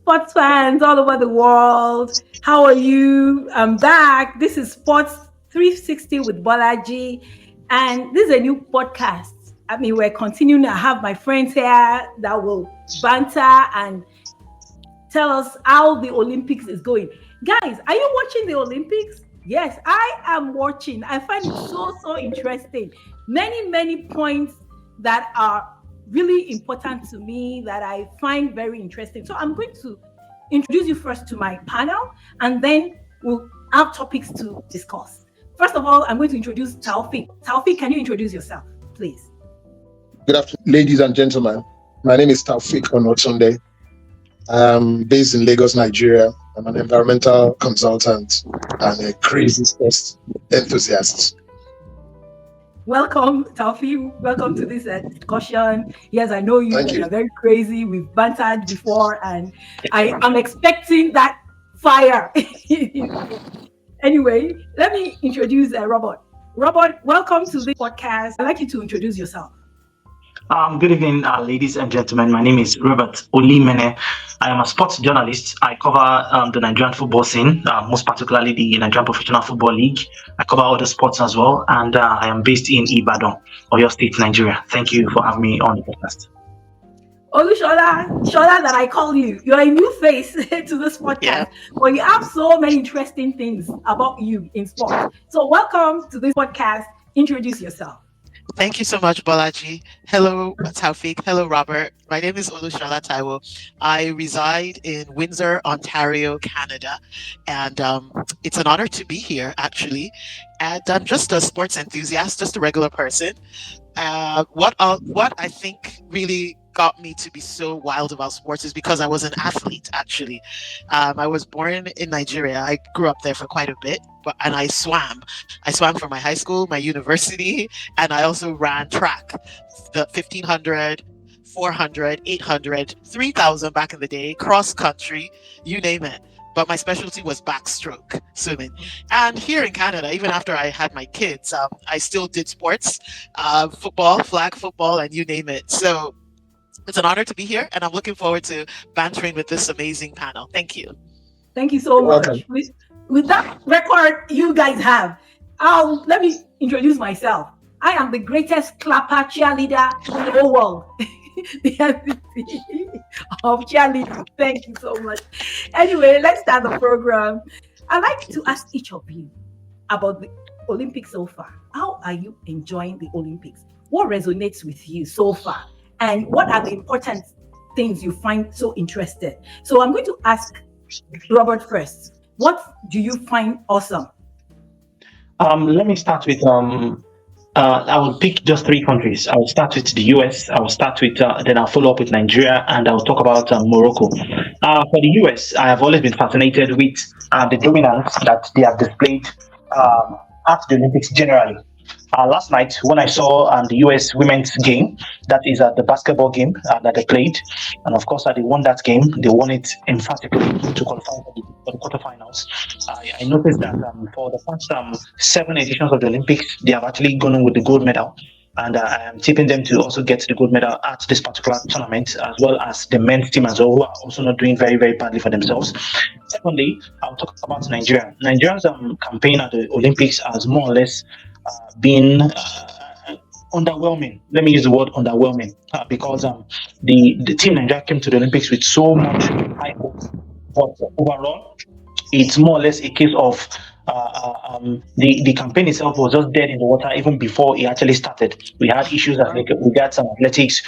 sports fans all over the world. How are you? I'm back. This is Sports 360 with Bolaji, and this is a new podcast. I mean, we're continuing to have my friends here that will banter and tell us how the Olympics is going. Guys, are you watching the Olympics? Yes, I am watching. I find it so interesting. Many points that are really important to me that I find very interesting. So I'm going to introduce you first to my panel and then we'll have topics to discuss. First of all, I'm going to introduce Taufik. Taufik, can you introduce yourself, please? Good afternoon, ladies and gentlemen. My name is Taufik Onotunde. I'm based in Lagos, Nigeria. I'm an environmental consultant and a crazy sports enthusiast. Welcome, Taufik. Welcome to this discussion. Yes, I know you. You're very crazy. We've bantered before, and I am expecting that fire. Anyway, let me introduce Robert. Robert, welcome to the podcast. I'd like you to introduce yourself. Good evening, ladies and gentlemen. My name is Robert Olimene. I am a sports journalist. I cover the Nigerian football scene, most particularly the Nigerian Professional Football League. I cover other sports as well, and I am based in Ibadan, Oyo State, Nigeria. Thank you for having me on the podcast. Shola that I call you. You're a new face to this podcast, but you have so many interesting things about you in sports. So welcome to this podcast. Introduce yourself. Thank you so much, Bolaji. Hello, Taufik. Hello, Robert. My name is Olushola Taiwo. I reside in Windsor, Ontario, Canada, and it's an honor to be here, actually. And I'm just a sports enthusiast, just a regular person. What I think really got me to be so wild about sports is because I was an athlete, actually. I was born in Nigeria. I grew up there for quite a bit, and I swam. I swam for my high school, my university, and I also ran track, the 1500, 400, 800, 3000 back in the day, cross country, you name it. But my specialty was backstroke swimming. And here in Canada, even after I had my kids, I still did sports, football, flag football, and you name it. So it's an honor to be here, and I'm looking forward to bantering with this amazing panel. Thank you. Thank you so much. With that record you guys have, let me introduce myself. I am the greatest clapper cheerleader in the whole world. The MVP of cheerleading. Thank you so much. Anyway, let's start the program. I'd like to ask each of you about the Olympics so far. How are you enjoying the Olympics? What resonates with you so far? And what are the important things you find so interested? So I'm going to ask Robert first. What do you find awesome? Let me start with I will pick just three countries. I will start with the US. I will start with then I'll follow up with Nigeria, and I will talk about Morocco. For the US, I have always been fascinated with the dominance that they have displayed at the Olympics generally. Last night, when I saw the US women's game, that is the basketball game that they played, and of course, they won that game. They won it emphatically to qualify for the quarterfinals. I noticed that for the past 7 editions of the Olympics, they have actually gone on with the gold medal. And I am tipping them to also get the gold medal at this particular tournament, as well as the men's team as well, who are also not doing very badly for themselves. Secondly, I'll talk about Nigeria. Nigeria's campaign at the Olympics has more or less been underwhelming. Let me use the word underwhelming because the team Nigeria came to the Olympics with so much high hopes, but overall, it's more or less a case of the campaign itself was just dead in the water even before it actually started. We had issues that we got some athletics.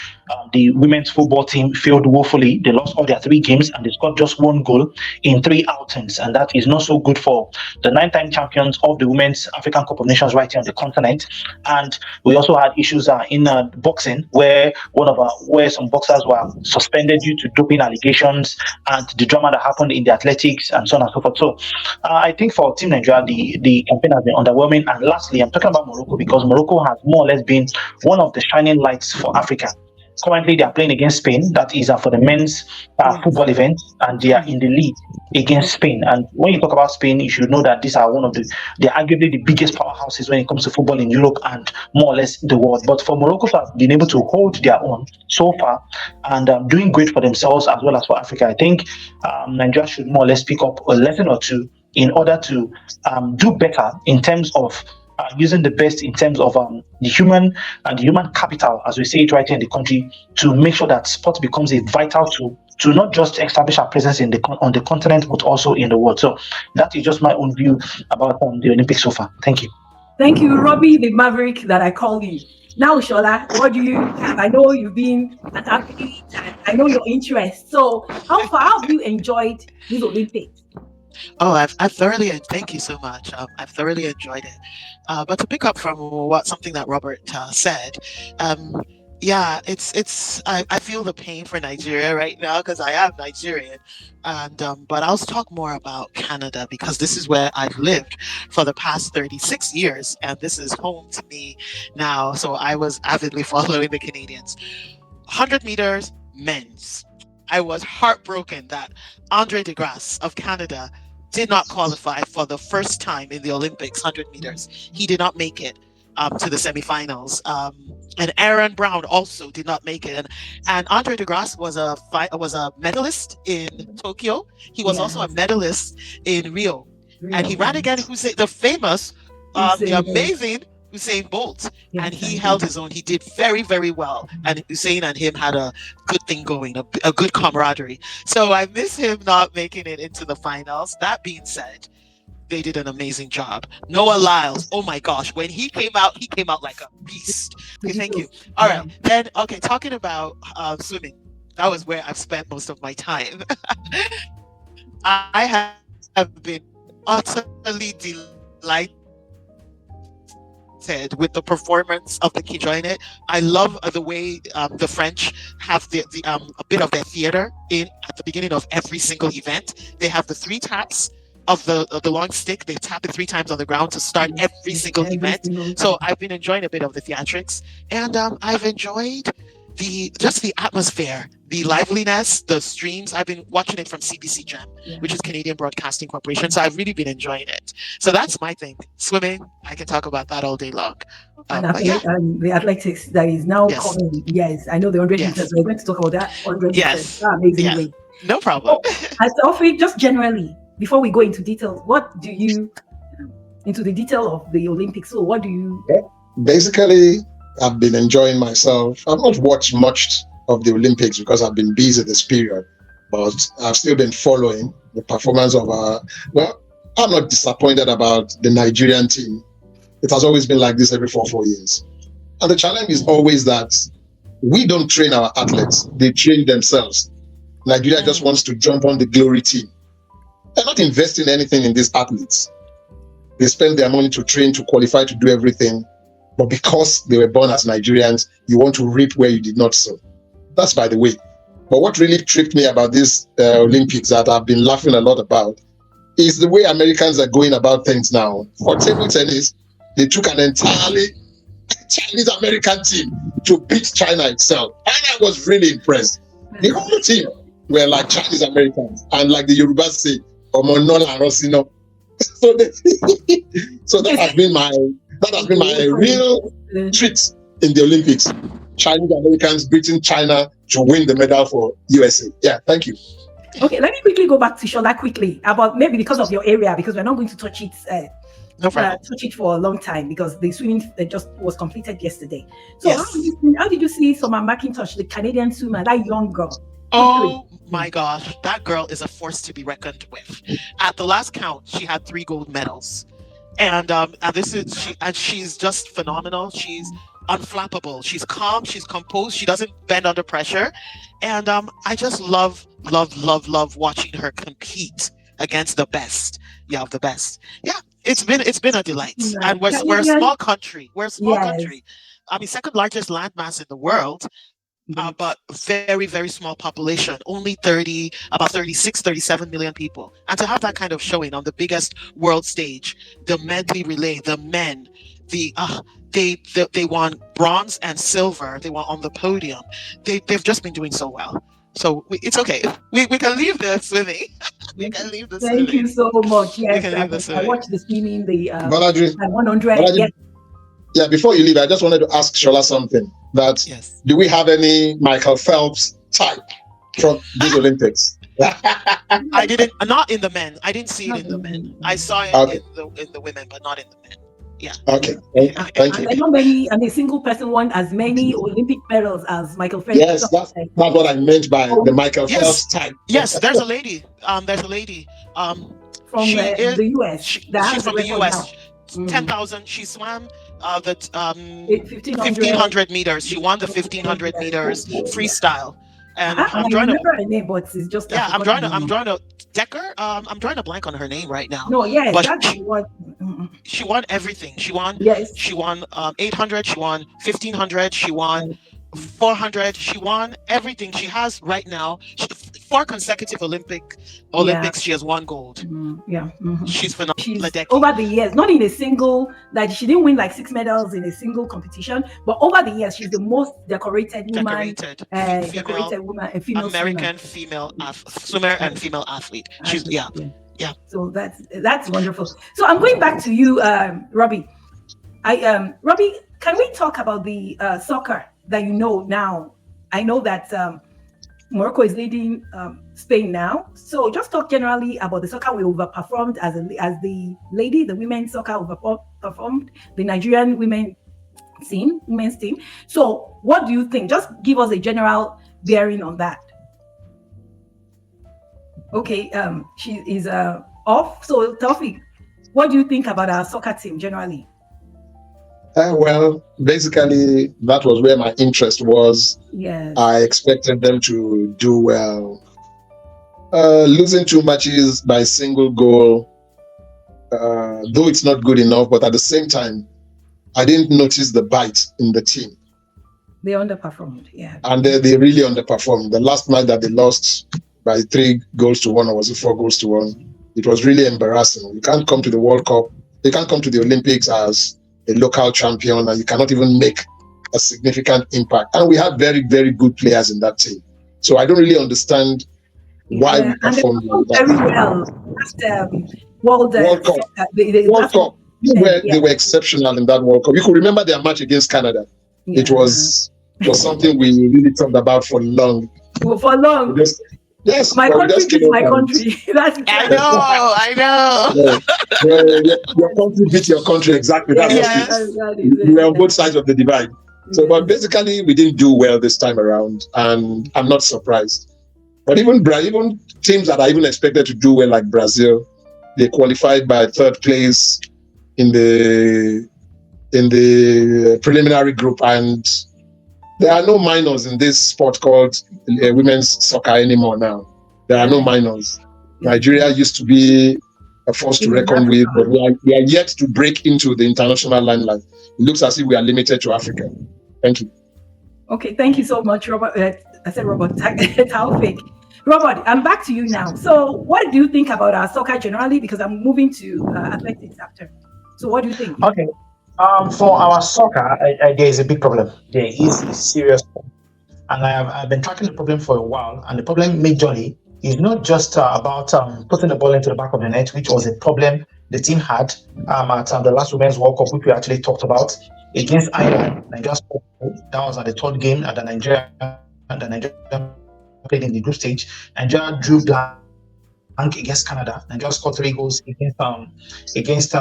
The women's football team failed woefully. They lost all their 3 games and they scored just 1 goal in 3 outings, and that is not so good for the 9-time champions of the Women's African Cup of Nations right here on the continent. And we also had issues in boxing, where where some boxers were suspended due to doping allegations and the drama that happened in the athletics and so on and so forth. So I think for Team Nigeria, the campaign has been underwhelming. And lastly, I'm talking about Morocco because Morocco has more or less been one of the shining lights for Africa. Currently, they are playing against Spain. That is for the men's Yes. football event, and they are in the lead against Spain. And when you talk about Spain, you should know that these are one of they're arguably the biggest powerhouses when it comes to football in Europe and more or less the world. But for Morocco to have been able to hold their own so far and doing great for themselves as well as for Africa, I think Nigeria should more or less pick up a lesson or two in order to do better in terms of using the best in terms of the human capital, as we say it right here in the country, to make sure that sport becomes a vital tool to not just establish our presence on the continent, but also in the world. So that is just my own view about the Olympics so far. Thank you. Thank you, Robbie, the maverick that I call you. Now, Shola, what do you have? I know you've been an athlete and I know your interest. So, how far have you enjoyed these Olympics? Oh, I've thoroughly and thank you so much. I've thoroughly enjoyed it. But to pick up from what something that Robert said, um, yeah, I feel the pain for Nigeria right now because I am Nigerian, and but I'll talk more about Canada because this is where I've lived for the past 36 years, and this is home to me now. So I was avidly following the Canadians. 100 meters men's. I was heartbroken that Andre DeGrasse of Canada did not qualify for the first time in the Olympics 100 meters. He did not make it to the semifinals. And Aaron Brown also did not make it. And Andre DeGrasse was a medalist in Tokyo. He was also a Yes, medalist in Rio. And real. he ran against the famous, the Usain Bolt. amazing Usain Bolt, and Yes, I he do. held his own. He did very, very well, and Usain and him had a good thing going, a good camaraderie. So I miss him not making it into the finals. That being said, they did an amazing job. Noah Lyles, oh my gosh, when he came out like a beast. Okay, thank you. Digital. All Yeah. right, then okay, talking about swimming. That was where I've spent most of my time. I have been utterly delighted with the performance of the kids enjoying it. I love the way the French have the a bit of their theater in at the beginning of every single event. They have the three taps of the long stick. They tap it three times on the ground to start every single event. Every single So I've been enjoying a bit of the theatrics, and I've enjoyed the atmosphere, the liveliness, the streams. I've been watching it from CBC Gem, yeah. which is Canadian Broadcasting Corporation. So I've really been enjoying it. So that's my thing. Swimming, I can talk about that all day long. And But yeah, the athletics that is now yes, coming. Yes, I know the 100 meters. yes, We're going to talk about that 100 meters. yes, That amazing yes. race. No problem. So, as Alfie, just generally, before we go into details, what do you into the detail of the Olympics? So, what do you? Yeah. Basically, I've been enjoying myself. I've not watched much of the Olympics because I've been busy this period, but I've still been following the performance of well, I'm not disappointed about the Nigerian team. It has always been like this every 4 years. And the challenge is always that we don't train our athletes, they train themselves. Nigeria just Mm, wants to jump on the glory team. They're not investing anything in these athletes. They spend their money to train, to qualify, to do everything. But because they were born as Nigerians, you want to reap where you did not sow. That's by the way. But what really tricked me about this Olympics that I've been laughing a lot about is the way Americans are going about things now. For table tennis, they took an entirely Chinese American team to beat China itself. And I was really impressed. The whole team were like Chinese Americans. And like the Yorubas say, Omonola Rosino. So, so that has been my real treat in the Olympics. Chinese Americans beating China to win the medal for USA. Yeah, thank you. Okay, let me quickly go back to Shola quickly about maybe because of your area because we're not going to touch it. no problem. Touch it for a long time because the swimming just was completed yesterday. So Yes. how did you see Summer McIntosh, the Canadian swimmer, that young girl? Quickly. Oh my gosh, that girl is a force to be reckoned with. At the last count, she had 3 gold medals, and this is she's just phenomenal. She's unflappable. She's calm. She's composed. She doesn't bend under pressure, and I just love watching her compete against the best. Yeah, of the best. Yeah, it's been a delight, and we're a Canadian, small country. We're a small yes. country. I mean, second largest landmass in the world, But but very, very small population, only about 36, 37 million people. And to have that kind of showing on the biggest world stage, the medley relay, the men, the they won bronze and silver. They were on the podium. They've just been doing so well. So it's okay. We can leave the swimming. We can leave the Thank swimming. you so much. We Yes, can leave the I swimming. watched the swimming, the Balaji, 100. Balaji, Yes, yeah, before you leave, I just wanted to ask Shola something. That Yes. do we have any Michael Phelps type from these Olympics? I didn't, not in the men. I didn't see it not in the men. I in- saw it Okay, in the women, but not in the men. Yeah. okay, thank and you. there are not many, and a single person won as many Olympic medals as Michael Phelps. Yes, that's what I meant by the Oh, Michael Yes. Phelps type. Yes, there's a lady. There's a lady. from She is the US that she's has the from the record US. now. Mm. 10,000. She swam the 1500. 1500 meters. She won the 1500 meters freestyle. And And I'm I drawing a remember her name, but it's just I yeah, forgot her I'm name. drawing a Decker. I'm drawing a blank on her name right now. No, yes, But that's what. she won everything. Yes. She won 800. She won 1500. She won 400. She won everything. She has right now 4 consecutive Yeah. Olympics. She has won gold. Yeah. She's phenomenal. She's Ledecky. over the years, not in a single, like she didn't win like 6 medals in a single competition, but over the years, she's the most decorated woman, Decorated female decorated woman, a female swimmer. American female swimmer and female athlete. She's yeah. So that's wonderful. So I'm going back to you, Robbie. Robbie, can we talk about the soccer that you know now? I know that Morocco is leading Spain now. So just talk generally about the soccer we overperformed as the women's soccer overperformed the Nigerian women's team. So what do you think? Just give us a general bearing on that. Okay, she is off. So Taufik, what do you think about our soccer team generally? Well, basically, that was where my interest was. Yes. I expected them to do well. Losing 2 matches by single goal, though it's not good enough, but at the same time, I didn't notice the bite in the team. They underperformed, yeah. And they really underperformed. The last match that they lost by 3 goals to 1, or was it 4 goals to 1? It was really embarrassing. You can't come to the World Cup, you can't come to the Olympics as a local champion, and you cannot even make a significant impact. And we have very, very good players in that team. So I don't really understand why we performed like that. Very well. World Cup. World Cup. They were exceptional in that World Cup. You could remember their match against Canada. Yeah. It was something we really talked about for long. Yes, my country is my country. I know. Your country beat your country, exactly. That's we're on both sides of the divide. So, but basically, we didn't do well this time around, and I'm not surprised. But even teams that are even expected to do well, like Brazil, they qualified by 3rd place in the preliminary group, and there are no minors in this sport called women's soccer anymore now. There are no minors. Nigeria used to be a force to reckon with, but we are yet to break into the international limelight. It looks as if we are limited to Africa. Thank you. Okay, thank you so much, Robert. I said Robert Taufik. Robert, I'm back to you now. So what do you think about our soccer generally? Because I'm moving to athletics after. So what do you think? Okay. For our soccer, there is a big problem. There is a serious problem. And I've been tracking the problem for a while. And the problem majorly is not just about putting the ball into the back of the net, which was a problem the team had at the last Women's World Cup, which we actually talked about, against Ireland. Nigeria scored. That was at the 3rd game at the Nigeria played in the group stage. Nigeria drew blank against Canada. Nigeria scored 3 goals against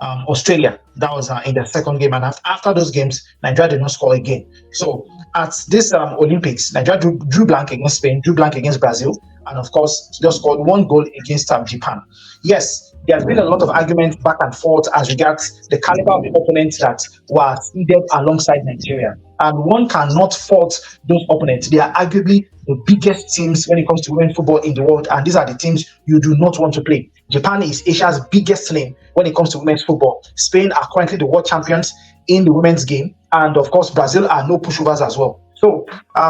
Australia. That was in the 2nd game, and after those games, Nigeria did not score again. So at this Olympics, Nigeria drew blank against Spain, drew blank against Brazil, and of course, just scored 1 goal against Japan. Yes, there's been a lot of arguments back and forth as regards the caliber of the opponents that were seeded alongside Nigeria. And one cannot fault those opponents. They are arguably the biggest teams when it comes to women's football in the world, and these are the teams you do not want to play. Japan is Asia's biggest name when it comes to women's football. Spain are currently the world champions in the women's game, and of course, Brazil are no pushovers as well. So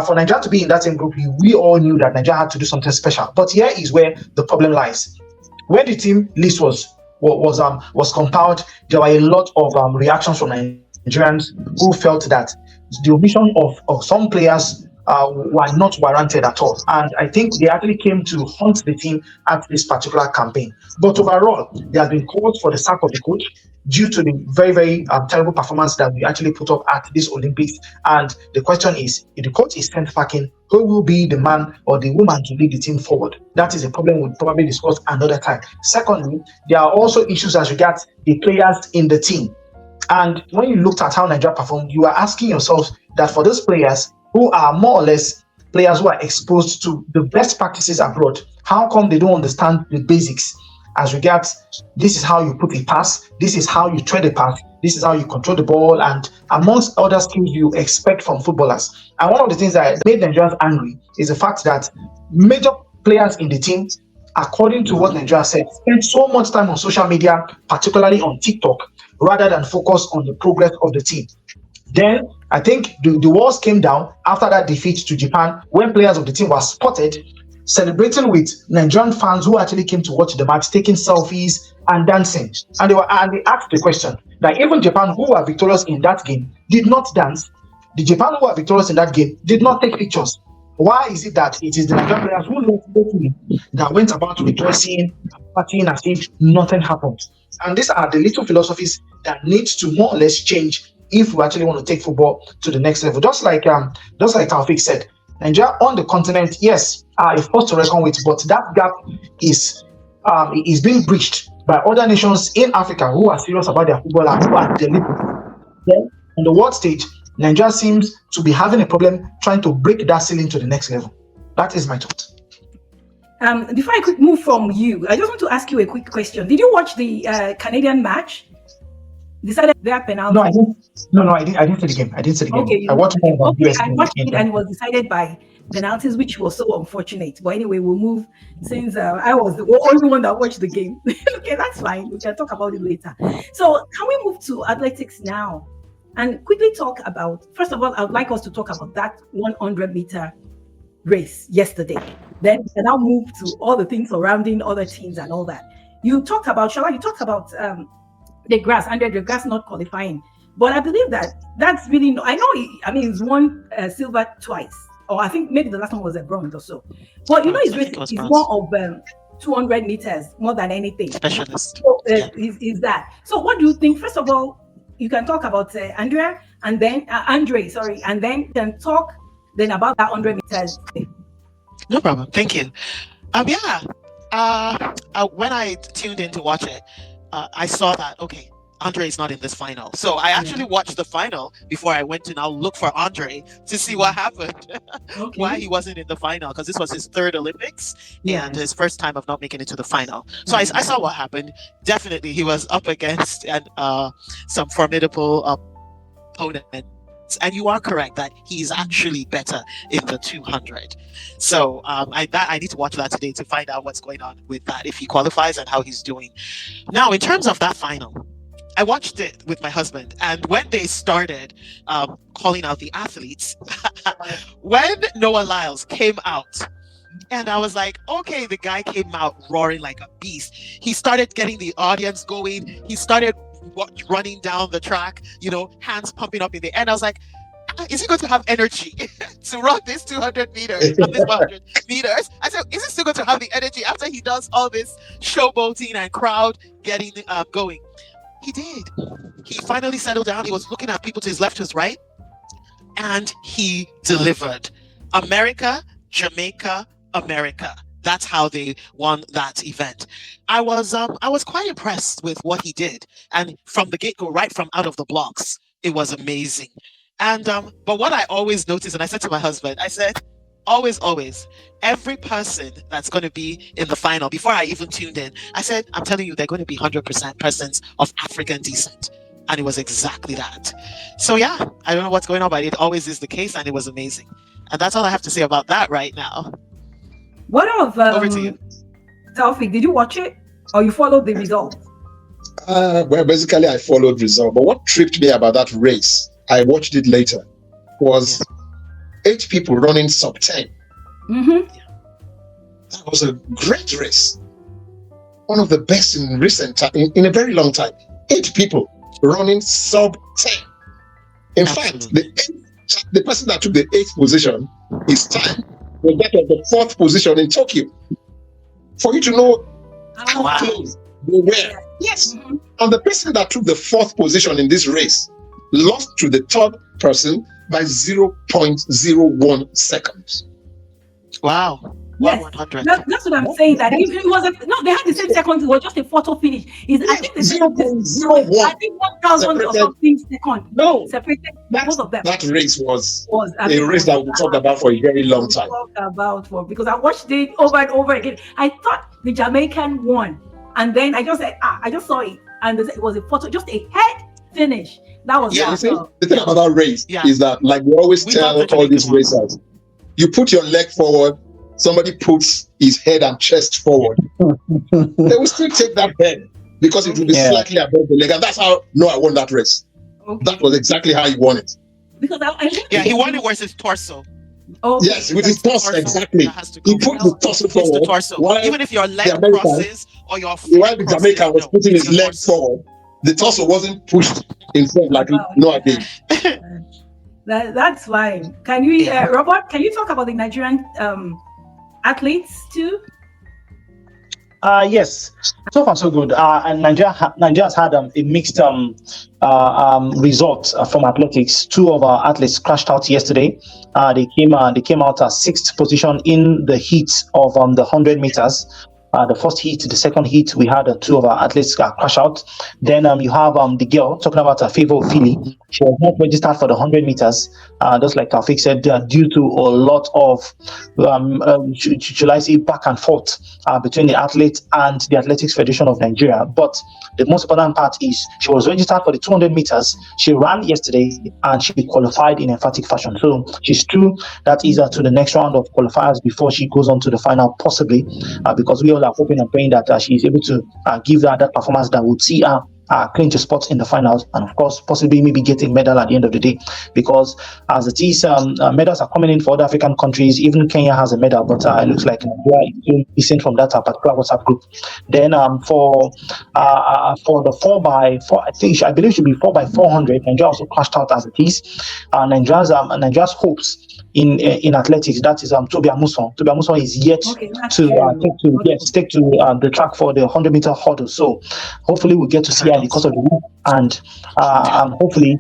for Nigeria to be in that same group, we all knew that Nigeria had to do something special. But here is where the problem lies. When the team list was was compiled, there were a lot of reactions from Nigerians who felt that the omission of some players were not warranted at all. And I think they actually came to hunt the team at this particular campaign. But overall, there has been calls for the sack of the coach due to the very, very terrible performance that we actually put up at this Olympics. And the question is, if the coach is sent packing, who will be the man or the woman to lead the team forward? That is a problem we'll probably discuss another time. Secondly, there are also issues as regards the players in the team. And when you looked at how Nigeria performed, you are asking yourself that for those players who are more or less players who are exposed to the best practices abroad, how come they don't understand the basics as regards this is how you put a pass, this is how you tread a pass, this is how you control the ball, and amongst other skills you expect from footballers. And one of the things that made Nigerians angry is the fact that major players in the team, according to what Nigeria said, spend so much time on social media, particularly on TikTok, rather than focus on the progress of the team. Then I think the walls came down after that defeat to Japan when players of the team were spotted celebrating with Nigerian fans who actually came to watch the match, taking selfies and dancing. And they asked the question that even Japan, who were victorious in that game, did not dance. The Japan who were victorious in that game did not take pictures. Why is it that it is the Nigerian players who locally that went about rejoicing, partying as if nothing happened? And these are the little philosophies that need to more or less change if we actually want to take football to the next level. Just like Taufik said, Nigeria on the continent, yes, are a force to reckon with, but that gap is being breached by other nations in Africa who are serious about their football and who are deliberate. Then on the world stage, Nigeria seems to be having a problem trying to break that ceiling to the next level. That is my thought. Before I could move from you, I just want to ask you a quick question. Did you watch the Canadian match? Decided their penalty. No, I didn't. No, I didn't see the game. I didn't see the game. Okay, I watched more about US. I watched it and it was decided by penalties, which was so unfortunate. But anyway, we'll move since I was the only one that watched the game. Okay, that's fine. We can talk about it later. So can we move to athletics now and quickly talk about, first of all, I would like us to talk about that 100-meter race yesterday. Then we can now move to all the things surrounding other teams and all that. You talked about, Shala, you talked about the grass, Andre the grass not qualifying. But I believe that's really I know. He's won silver twice, or I think maybe the last one was a bronze or so. But it's more of 200 meters more than anything. Specialist. So, is that? So what do you think? First of all, you can talk about Andrea, and then Andre, sorry, and then you can talk then about that 100 meters. No problem. Thank you. When I tuned in to watch it, I saw that, okay, Andre is not in this final. So I actually watched the final before I went to now look for Andre to see what happened. Okay. Why he wasn't in the final, because this was his third Olympics and his first time of not making it to the final. So I saw what happened. Definitely he was up against some formidable opponents. And you are correct that he's actually better in the 200. So I need to watch that today to find out what's going on with that, if he qualifies and how he's doing. Now, in terms of that final, I watched it with my husband, and when they started calling out the athletes, when Noah Lyles came out, and I was like, okay, the guy came out roaring like a beast. He started getting the audience going. He started running down the track, hands pumping up in the air. And I was like, is he going to have energy to run this 200 meters, this 100 meters? I said, is he still going to have the energy after he does all this showboating and crowd getting going? He did. He finally settled down. He was looking at people to his left, to his right, and he delivered. America, Jamaica, America. That's how they won that event. I was quite impressed with what he did, and from the get-go, right from out of the blocks, it was amazing. And but what I always noticed, and I said to my husband, I said, always, every person that's going to be in the final, before I even tuned in, I said, I'm telling you, they're going to be 100% persons of African descent. And it was exactly that. So yeah, I don't know what's going on, but it always is the case, and it was amazing. And that's all I have to say about that right now. What of over to you, Taufik? Did you watch it, or you followed the result? Well, basically, I followed result. But what tripped me about that race, I watched it later, was 8 people running sub 10. Mm-hmm. That was a great race. one of the best in recent time, in a very long time. 8 people running sub 10. In fact, Absolutely. the person that took the 8th position, his time was that of the 4th position in Tokyo. For you to know how Wow. close they were. Yes. And the person that took the 4th position in this race lost to the 3rd person by 0.01 seconds. Wow. Yes, 1/100. that's what I'm saying. That if it was no, they had the same seconds. It was just a photo finish. Is I think they said this. I 0.01 think 1,000 or separated. something second No, separated that, both of them. that race was I a mean, race that we'll talk about for a very long time. talk about for because I watched it over and over again. I thought the Jamaican won, and then I just said, I just saw it, and it was a photo, just a head finish. That was Yeah. You see, the thing about that race Yeah. is that, like we always We thought tell the all these Jamaican won. racers, you put your leg forward, somebody puts his head and chest forward. They will still take that head because it will be Yeah. slightly above the leg, and that's how Noah won that race. okay. That was exactly how he won it. Because I Yeah, he won it with his torso. okay. Yes, with his torso, Torso exactly. that has to He go put forward. his torso It's the forward. torso. While Even if your leg the American- crosses or your feet while the crosses, Jamaican was no, putting it's his your leg torso. forward, the torso wasn't pushed in front like Wow. Noah did. That's fine. Can you, Yeah. Robert? Can you talk about the Nigerian athletes too? Yes, so far so good. And Nigeria's had a mixed result from athletics. 2 of our athletes crashed out yesterday. They came out at 6th position in the heat of the 100 meters. The first heat, the second heat, we had 2 of our athletes crash out. Then you have the girl talking about Favor Philly. She was not registered for the 100 meters, just like Taufik said, due to a lot of, should I say, back and forth between the athletes and the Athletics Federation of Nigeria. But the most important part is she was registered for the 200 meters. She ran yesterday and she qualified in emphatic fashion. So she's through. That is to the next round of qualifiers before she goes on to the final, possibly, because we all are hoping and praying that she is able to give that performance that would see her clinch a spot in the finals, and of course possibly maybe getting medal at the end of the day, because as it is, medals are coming in for other African countries. Even Kenya has a medal, but it looks like Nigeria is missing from that particular WhatsApp group. Then for the 4x4, I believe it should be 4x400. Nigeria also crashed out as it is. Nigeria's hopes in athletics, that is Toby Amuson. Toby Amuson is yet to take to the track for the 100-meter hurdle. So hopefully we'll get to see her because of the week, and hopefully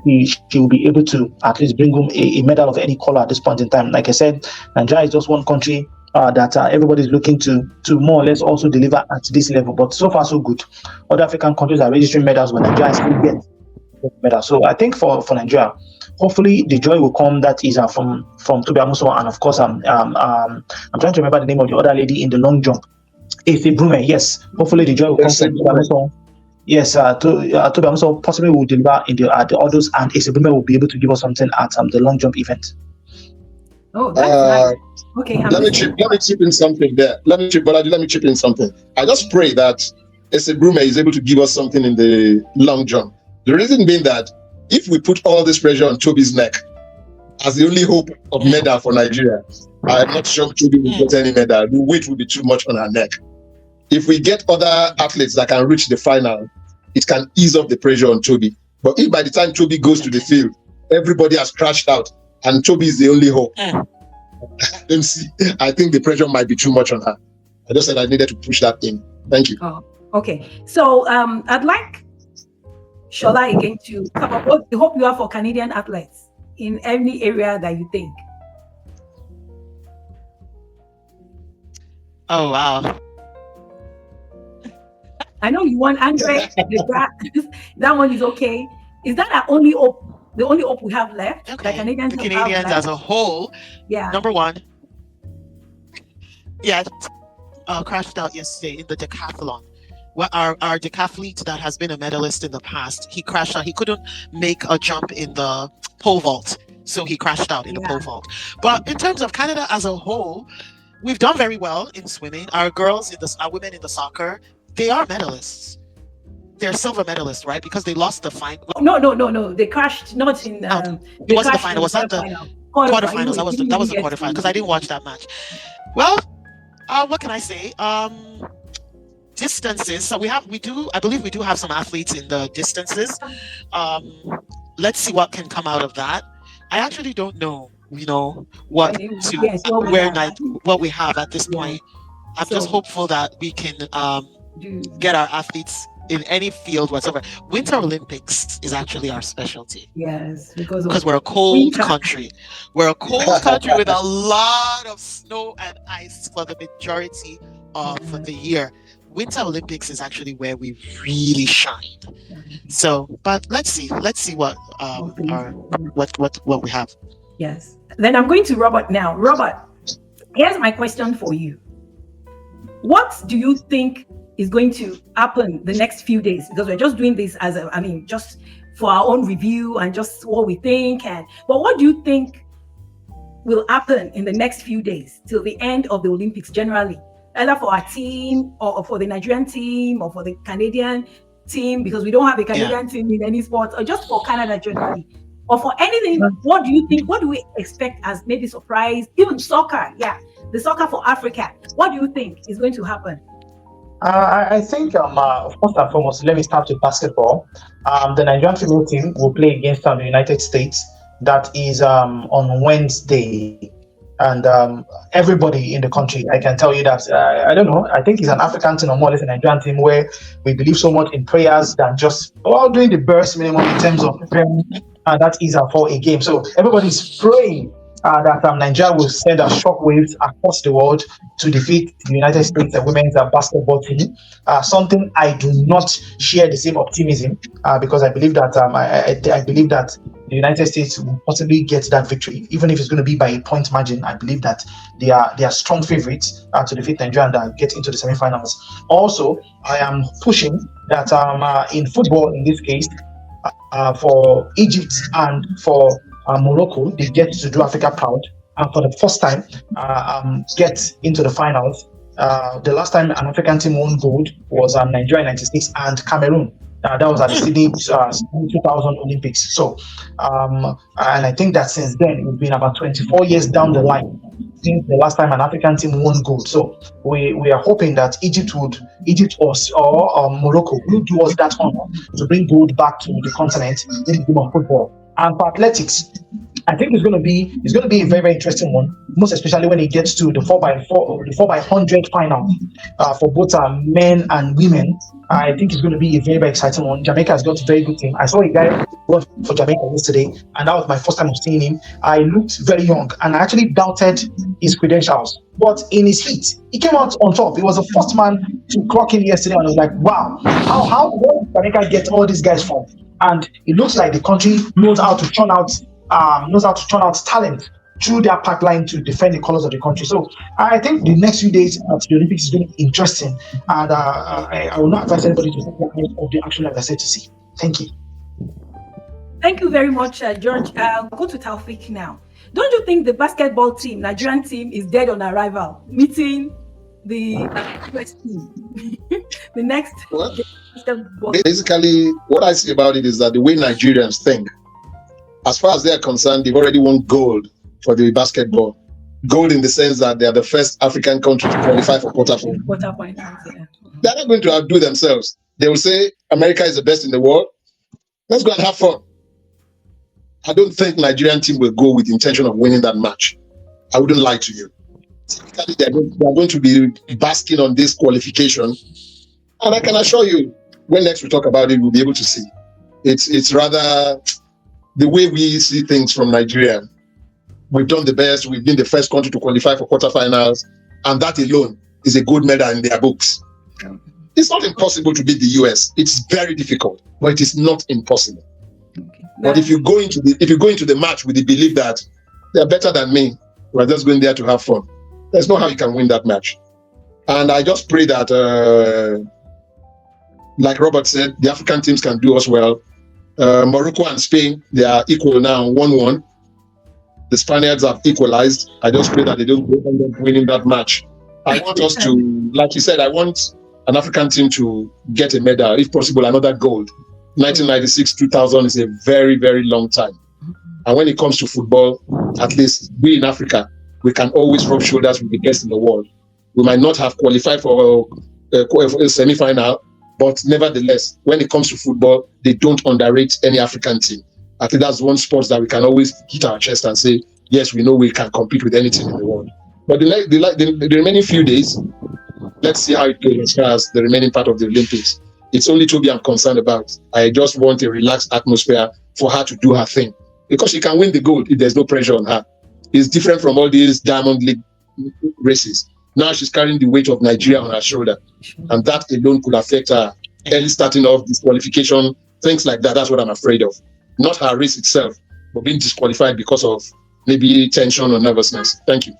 she will be able to at least bring home a medal of any color at this point in time. Like I said, Nigeria is just one country that everybody's looking to more or less also deliver at this level. But so far so good. Other African countries are registering medals, but Nigeria still gets medals. So I think for Nigeria, hopefully the joy will come. That is from Toby Amuso, and of course I'm trying to remember the name of the other lady in the long jump. Ife Brume, yes. Hopefully the joy will come from Toby Amuso. Yes, Toby Amuso possibly will deliver in the others, and Ife Brume will be able to give us something at the long jump event. Oh, that's nice. Okay, let me chip in something there. Let me chip in something. I just pray that Ife Brume is able to give us something in the long jump. The reason being that if we put all this pressure on Toby's neck as the only hope of medal for Nigeria, I'm not sure Toby will get any medal. The weight will be too much on her neck. If we get other athletes that can reach the final, it can ease off the pressure on Toby. But if by the time Toby goes to the field, everybody has crashed out and Toby is the only hope, I think the pressure might be too much on her. I just said I needed to push that in. Thank you. Oh, okay. So I'd like Shola again to talk about what the hope you have for Canadian athletes in any area that you think. Oh wow. I know you want Andre. That one is okay. Is that our only hope? The only hope we have left? Okay. The Canadians as a whole. Yeah. Number one. Yeah. Crashed out yesterday in the decathlon. Well, our decathlete that has been a medalist in the past, he crashed out. He couldn't make a jump in the pole vault, so he crashed out in the pole vault. But in terms of Canada as a whole, we've done very well in swimming. Our women in the soccer, they are medalists. They're silver medalists, right? Because they lost the final. No. They crashed not in. It wasn't the final. Was that the quarterfinals? That was the quarterfinals because I didn't watch that match. Well, what can I say? distances, so I believe we do have some athletes in the distances. Um, let's see what can come out of that. I actually don't know, what to Yes, what we where have. night what we have at this Yeah. point. I'm just So hopeful that we can do get our athletes in any field whatsoever. Winter Olympics is actually our specialty yes because because of we're a cold winter. country. We're a cold country with a lot of snow and ice for the majority of the year. Winter Olympics is actually where we really shine. So, but let's see our what we have. Yes. Then I'm going to Robert now. Robert, here's my question for you. What do you think is going to happen the next few days? Because we're just doing this just for our own review and just what we think. But what do you think will happen in the next few days till the end of the Olympics generally, either for our team or for the Nigerian team or for the Canadian team, because we don't have a Canadian team in any sport, or just for Canada generally, or for anything? What do you think? What do we expect as maybe surprise? Even soccer, the soccer for Africa. What do you think is going to happen? I think, first and foremost, let me start with basketball. The Nigerian female team will play against the United States. That is on Wednesday. And everybody in the country, I can tell you that, I don't know, I think it's an African team or more or less a Nigerian team where we believe so much in prayers than just doing the burst minimum in terms of preparing that is for a game. So everybody's praying that Nigeria will send a shockwaves across the world to defeat the United States women's basketball team. Something I do not share the same optimism because I believe that I believe that the United States will possibly get that victory, even if it's going to be by a point margin. I believe that they are strong favorites to defeat Nigeria and get into the semifinals. Also, I am pushing that in football, in this case, for Egypt and for Morocco, they get to do Africa proud, and for the first time, get into the finals. The last time an African team won gold was Nigeria in '96 and Cameroon. That was at the Sydney 2000 Olympics. So, and I think that since then, it's been about 24 years down the line since the last time an African team won gold. So we are hoping that Egypt or Morocco will do us that honor to bring gold back to the continent in the game of football. And for athletics, I think it's going to be a very, very interesting one, most especially when it gets to the 4x4, the 4x100 final for both men and women. I think it's going to be a very, very exciting one. Jamaica has got a very good team. I saw a guy run for Jamaica yesterday, and that was my first time of seeing him. I looked very young, and I actually doubted his credentials. But in his heat, he came out on top. He was the first man to clock in yesterday, and I was like, wow, where did Jamaica get all these guys from? And it looks like the country knows how to churn out talent through their pipeline to defend the colors of the country. So I think the next few days at the Olympics is going to be interesting, and I will not advise anybody to take the of the action like I said to see. Thank you. Thank you very much, George. I'll go to Taufik now. Don't you think the basketball team, Nigerian team, is dead on arrival, meeting the US team? The next basketball. Basically, what I see about it is that the way Nigerians think, as far as they are concerned, they've already won gold for the basketball. Gold in the sense that they are the first African country to qualify for quarterfinals. Yeah. They're not going to outdo themselves. They will say America is the best in the world. Let's go and have fun. I don't think Nigerian team will go with the intention of winning that match. I wouldn't lie to you. Typically, they're going to be basking on this qualification. And I can assure you, when next we talk about it, we'll be able to see. It's rather the way we see things from Nigeria. We've done the best. We've been the first country to qualify for quarterfinals. And that alone is a gold medal in their books. It's not impossible to beat the US. It's very difficult, but it is not impossible. Okay. But if you go into the match with the belief that they're better than me, we're just going there to have fun, there's no how you can win that match. And I just pray that, like Robert said, the African teams can do us well. Morocco and Spain, they are equal now, 1-1. The Spaniards have equalized. I just pray that they don't end up winning that match. I want us to, like you said, I want an African team to get a medal, if possible, another gold. 1996, 2000 is a very, very long time. And when it comes to football, at least we in Africa, we can always rub shoulders with the best in the world. We might not have qualified for semi-final. But nevertheless, when it comes to football, they don't underrate any African team. I think that's one sport that we can always hit our chest and say, yes, we know we can compete with any team in the world. But the remaining few days, let's see how it goes as far as the remaining part of the Olympics. It's only Toby I'm concerned about. I just want a relaxed atmosphere for her to do her thing. Because she can win the gold if there's no pressure on her. It's different from all these Diamond League races. Now she's carrying the weight of Nigeria on her shoulder. And that alone could affect her early starting off, disqualification, things like that. That's what I'm afraid of. Not her race itself, but being disqualified because of maybe tension or nervousness. Thank you.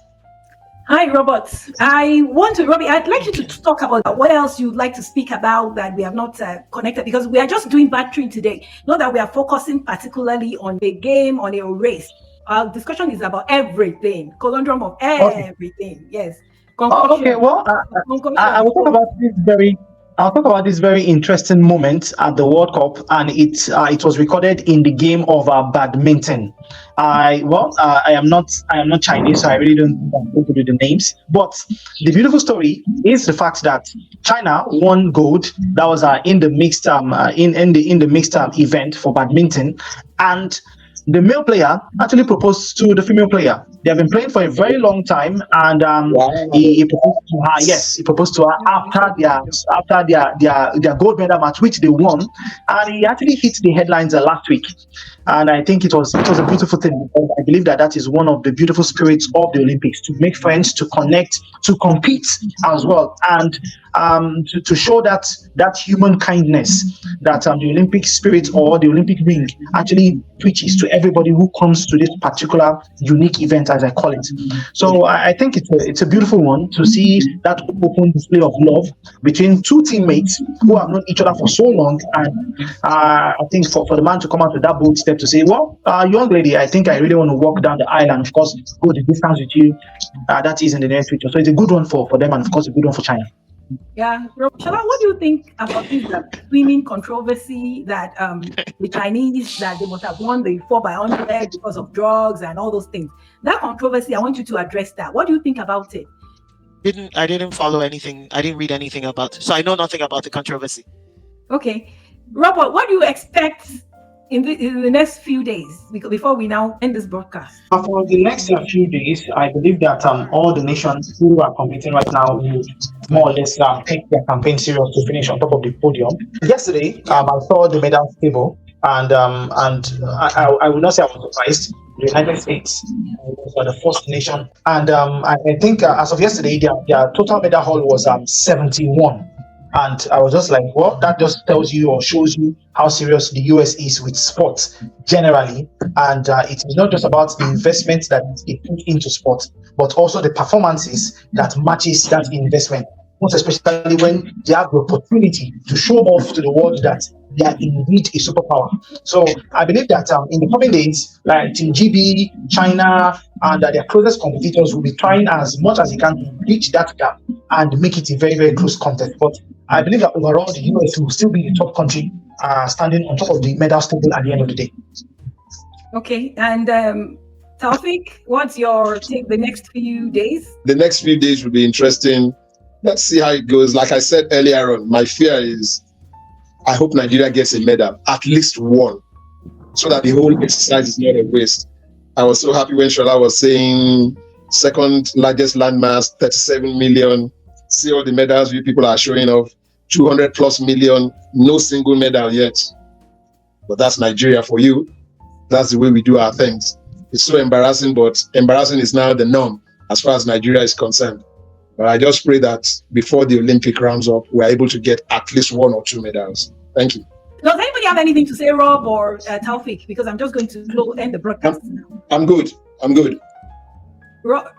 Hi, Robert. Robbie, I'd like you to talk about what else you'd like to speak about that we have not connected, because we are just doing battery today. Not that we are focusing particularly on a game, on a race. Our discussion is about everything, conundrum of everything. Yes. Okay, well, I will talk about this I'll talk about this very interesting moment at the World Cup, and it was recorded in the game of badminton. I am not Chinese, so I really don't think I'm going to do the names. But the beautiful story is the fact that China won gold. That was in the mixed in the mixed event for badminton, and the male player actually proposed to the female player. They have been playing for a very long time, and he proposed to her. Yes, he proposed to her after their gold medal match, which they won, and he actually hit the headlines last week. And I think it was a beautiful thing, because I believe that is one of the beautiful spirits of the Olympics, to make friends, to connect, to compete as well, and to show that human kindness that the Olympic spirit or the Olympic ring actually preaches to everybody who comes to this particular unique event, as I call it. So I think it's a beautiful one to see that open display of love between two teammates who have known each other for so long. And I think for the man to come out with that bold step to say, well, young lady, I think I really want to walk down the aisle and, of course, go the distance with you. That is in the near future. So it's a good one for them, and, of course, a good one for China. Yeah, Shala, what do you think about this swimming controversy that the Chinese, that they must have won the 4x100 because of drugs and all those things? That controversy, I want you to address that. What do you think about it? I didn't follow anything. I didn't read anything about it, so I know nothing about the controversy. Okay, Robert, what do you expect in the next few days, before we now end this broadcast? For the next few days, I believe that all the nations who are competing right now will more or less take their campaign serious to finish on top of the podium. Yesterday, I saw the medal table, and I will not say I was surprised. The United States were the first nation, and I think as of yesterday, their total medal haul was 71. And I was just like, well, that just tells you or shows you how serious the US is with sports generally. And it is not just about the investment that it put into sports, but also the performances that matches that investment. Most especially when they have the opportunity to show off to the world that they are indeed a superpower. So I believe that in the coming days, like Team GB, China, and their closest competitors will be trying as much as they can to bridge that gap and make it a very, very close contest. But I believe that overall the US will still be the top country, standing on top of the medal table at the end of the day. Okay, and Taufik, what's your take the next few days? The next few days will be interesting. Let's see how it goes. Like I said earlier on, my fear is I hope Nigeria gets a medal, at least one, so that the whole exercise is not a waste. I was so happy when Shola was saying second largest landmass, 37 million. See all the medals you people are showing off, 200 plus million, no single medal yet. But that's Nigeria for you. That's the way we do our things. It's so embarrassing, but embarrassing is now the norm as far as Nigeria is concerned. But I just pray that before the Olympic rounds up, we're able to get at least one or two medals. Thank you. Does anybody have anything to say, Rob or Taufik? Because I'm just going to end the broadcast. I'm good.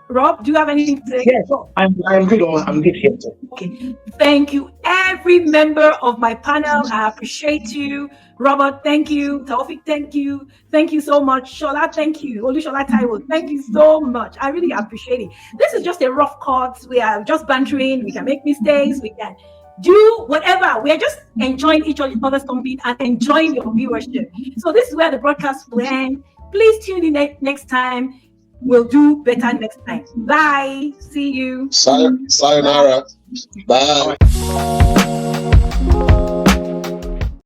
Rob, do you have anything to say? Yes, I'm good. I'm good here too. Okay. Thank you, every member of my panel. I appreciate you. Robert, thank you. Taufik, thank you. Thank you so much. Shola, thank you. Shola Taiwo, thank you so much. I really appreciate it. This is just a rough cut. We are just bantering. We can make mistakes. We can do whatever. We are just enjoying each other's company and enjoying your viewership. So this is where the broadcast will end. Please tune in next time. We'll do better next time. Bye. See you. Sayonara. Bye. All right.